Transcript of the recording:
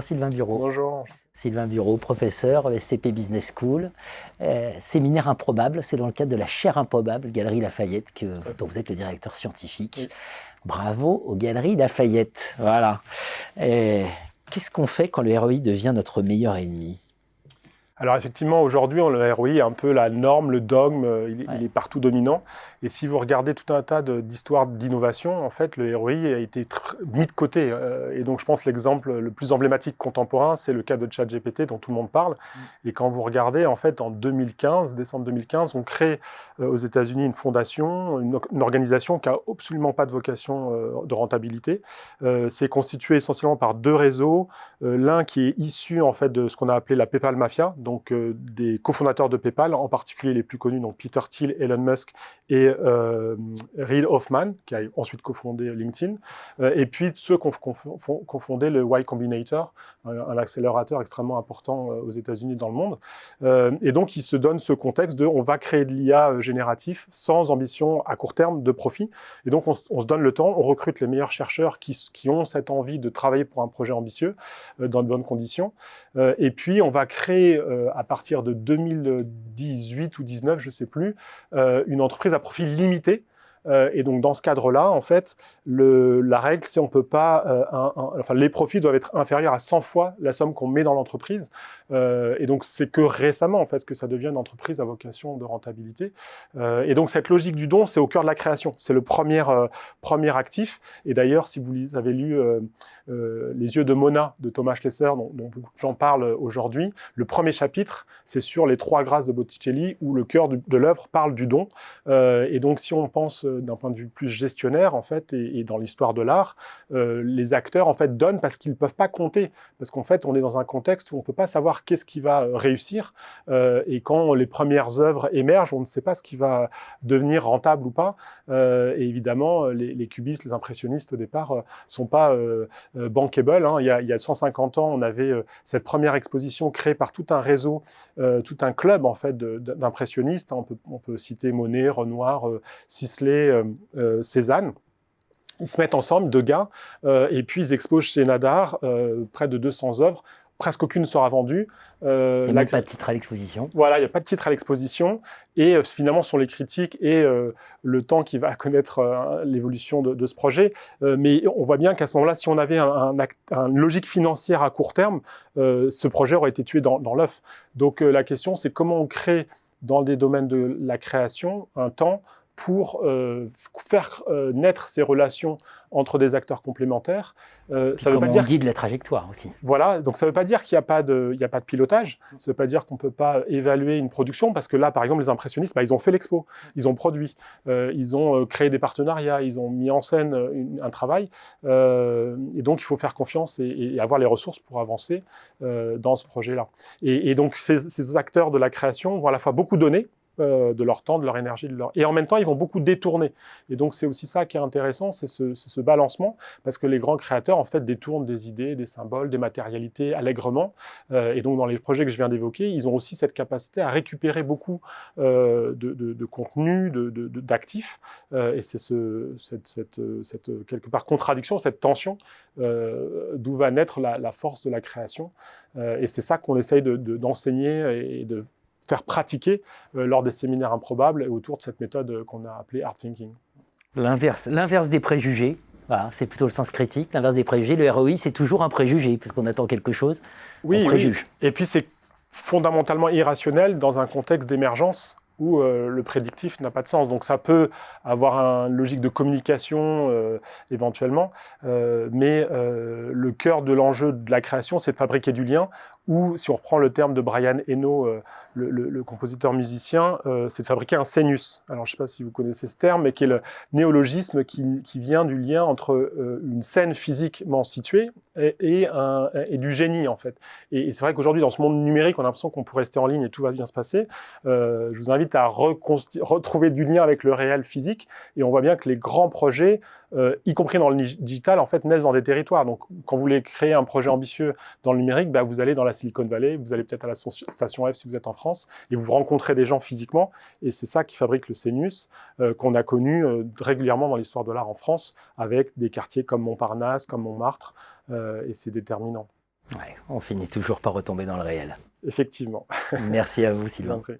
Sylvain Bureau. Bonjour. Sylvain Bureau, professeur SCP Business School. Séminaire improbable, c'est dans le cadre de la chaire improbable, Galerie Lafayette, dont vous êtes le directeur scientifique. Oui. Bravo aux Galeries Lafayette. Voilà. Qu'est-ce qu'on fait quand le ROI devient notre meilleur ennemi ? Alors effectivement, aujourd'hui, le ROI est un peu la norme, le dogme, il est partout dominant. Et si vous regardez tout un tas d'histoires d'innovation, en fait, le ROI a été mis de côté. Et donc, je pense que l'exemple le plus emblématique contemporain, c'est le cas de ChatGPT dont tout le monde parle. Et quand vous regardez, en fait, en 2015, décembre 2015, on crée aux États-Unis une fondation, une organisation qui n'a absolument pas de vocation de rentabilité. C'est constitué essentiellement par deux réseaux. L'un qui est issu, en fait, de ce qu'on a appelé la PayPal Mafia, donc des cofondateurs de PayPal, en particulier les plus connus, donc Peter Thiel, Elon Musk et Reid Hoffman, qui a ensuite cofondé LinkedIn, et puis ceux qui ont cofondé le Y Combinator, un accélérateur extrêmement important aux États-Unis et dans le monde. Et donc, ils se donnent ce contexte de on va créer de l'IA génératif sans ambition à court terme de profit. Et donc, on se donne le temps, on recrute les meilleurs chercheurs qui ont cette envie de travailler pour un projet ambitieux dans de bonnes conditions. Et puis, on va créer à partir de 2018 ou 2019, je ne sais plus, une entreprise à profit limité. Et donc, dans ce cadre-là, en fait, la règle, c'est on peut pas... les profits doivent être inférieurs à 100 fois la somme qu'on met dans l'entreprise. Et donc, c'est que récemment, en fait, que ça devient une entreprise à vocation de rentabilité. Et donc, cette logique du don, c'est au cœur de la création. C'est le premier actif. Et d'ailleurs, si vous avez lu Les yeux de Mona de Thomas Schlesser, dont beaucoup de gens parlent aujourd'hui, le premier chapitre, c'est sur les 3 grâces de Botticelli, où le cœur de l'œuvre parle du don. Et donc, si on pense d'un point de vue plus gestionnaire, en fait, et dans l'histoire de l'art, les acteurs, en fait, donnent parce qu'ils ne peuvent pas compter. Parce qu'en fait, on est dans un contexte où on ne peut pas savoir qu'est-ce qui va réussir. Et quand les premières œuvres émergent, on ne sait pas ce qui va devenir rentable ou pas. Et évidemment, les cubistes, les impressionnistes, au départ, sont pas bankable. Hein. Il y a 150 ans, on avait cette première exposition créée par tout un réseau, tout un club, en fait, d'impressionnistes. On peut citer Monet, Renoir, Sisley, Cézanne. Ils se mettent ensemble, 2 gars, et puis ils exposent chez Nadar près de 200 œuvres. Presque aucune ne sera vendue. Il n'y a même pas de titre à l'exposition. Voilà, il n'y a pas de titre à l'exposition. Et finalement, ce sont les critiques et le temps qui va connaître l'évolution de ce projet. Mais on voit bien qu'à ce moment-là, si on avait une logique financière à court terme, ce projet aurait été tué dans l'œuf. Donc la question, c'est comment on crée dans des domaines de la création un temps pour faire naître ces relations entre des acteurs complémentaires. Ça veut pas dire on guide la trajectoire aussi. Voilà, donc ça ne veut pas dire qu'il n'y a pas de pilotage, ça ne veut pas dire qu'on ne peut pas évaluer une production, parce que là, par exemple, les impressionnistes, ils ont fait l'expo, ils ont produit, ils ont créé des partenariats, ils ont mis en scène un travail, et donc il faut faire confiance et avoir les ressources pour avancer dans ce projet-là. Et donc ces acteurs de la création vont à la fois beaucoup donner, de leur temps, de leur énergie, et en même temps, ils vont beaucoup détourner. Et donc, c'est aussi ça qui est intéressant, c'est ce balancement, parce que les grands créateurs, en fait, détournent des idées, des symboles, des matérialités allègrement. Et donc, dans les projets que je viens d'évoquer, ils ont aussi cette capacité à récupérer beaucoup de contenu, d'actifs. Et c'est cette quelque part contradiction, cette tension, d'où va naître la force de la création. Et c'est ça qu'on essaye d'enseigner et de faire pratiquer lors des séminaires improbables et autour de cette méthode qu'on a appelée Art Thinking. L'inverse des préjugés, voilà, c'est plutôt le sens critique. L'inverse des préjugés, le ROI, c'est toujours un préjugé, parce qu'on attend quelque chose, on préjuge. Oui. Et puis c'est fondamentalement irrationnel dans un contexte d'émergence où le prédictif n'a pas de sens. Donc ça peut avoir une logique de communication éventuellement, mais le cœur de l'enjeu de la création, c'est de fabriquer du lien, ou si on reprend le terme de Brian Eno, le compositeur musicien, c'est de fabriquer un scénus. Alors je ne sais pas si vous connaissez ce terme, mais qui est le néologisme qui vient du lien entre une scène physiquement située et du génie, en fait. Et c'est vrai qu'aujourd'hui, dans ce monde numérique, on a l'impression qu'on peut rester en ligne et tout va bien se passer. Je vous invite à retrouver du lien avec le réel physique, et on voit bien que les grands projets, y compris dans le digital, en fait, naissent dans des territoires. Donc, quand vous voulez créer un projet ambitieux dans le numérique, vous allez dans la Silicon Valley, vous allez peut-être à la station F si vous êtes en France, et vous rencontrez des gens physiquement, et c'est ça qui fabrique le CNUS, qu'on a connu régulièrement dans l'histoire de l'art en France, avec des quartiers comme Montparnasse, comme Montmartre, et c'est déterminant. Ouais, on finit toujours par retomber dans le réel. Effectivement. Merci à vous, Je vous Sylvain. en prie.